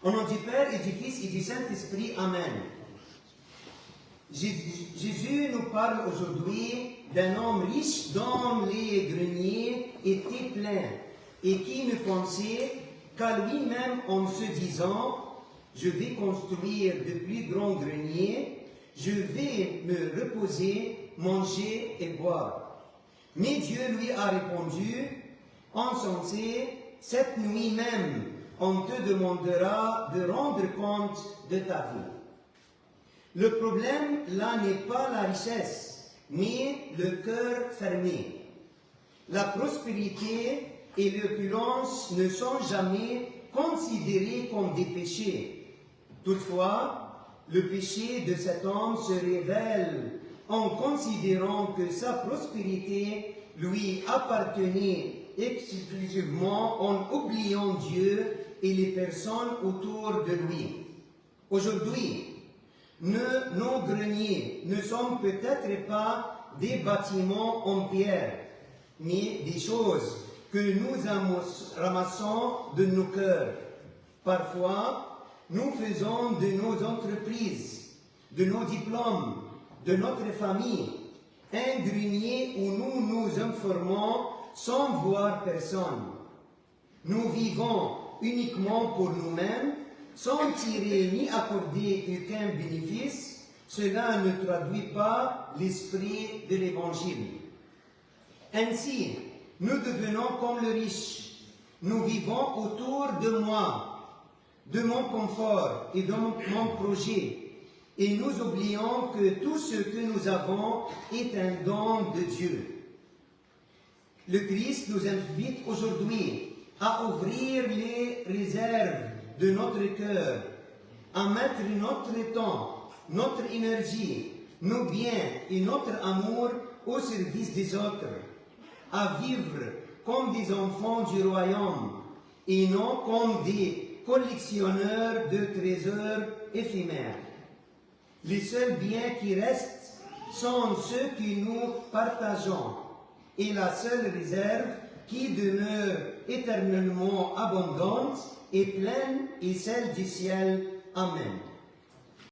Au nom du Père et du Fils et du Saint-Esprit, Amen. Jésus nous parle aujourd'hui d'un homme riche dont les greniers étaient pleins et qui ne pensait qu'à lui-même en se disant « Je vais construire de plus grands greniers, je vais me reposer, manger et boire. » Mais Dieu lui a répondu « Insensé, cette nuit même, on te demandera de rendre compte de ta vie. » Le problème, là, n'est pas la richesse, mais le cœur fermé. La prospérité et l'opulence ne sont jamais considérés comme des péchés. Toutefois, le péché de cet homme se révèle en considérant que sa prospérité lui appartenait exclusivement en oubliant Dieu et les personnes autour de lui. Aujourd'hui, nos greniers ne sont peut-être pas des bâtiments en pierre, mais des choses que nous ramassons de nos cœurs. Parfois, nous faisons de nos entreprises, de nos diplômes, de notre famille, un grenier où nous nous informons sans voir personne. Nous vivons uniquement pour nous-mêmes, sans tirer ni accorder aucun bénéfice. Cela ne traduit pas l'esprit de l'Évangile. Ainsi, nous devenons comme le riche. Nous vivons autour de moi, de mon confort et de mon projet. Et nous oublions que tout ce que nous avons est un don de Dieu. Le Christ nous invite aujourd'hui à ouvrir les réserves de notre cœur, à mettre notre temps, notre énergie, nos biens et notre amour au service des autres, à vivre comme des enfants du royaume et non comme des collectionneurs de trésors éphémères. Les seuls biens qui restent sont ceux que nous partageons et la seule réserve qui demeure éternellement abondante et pleine est celle du ciel. Amen.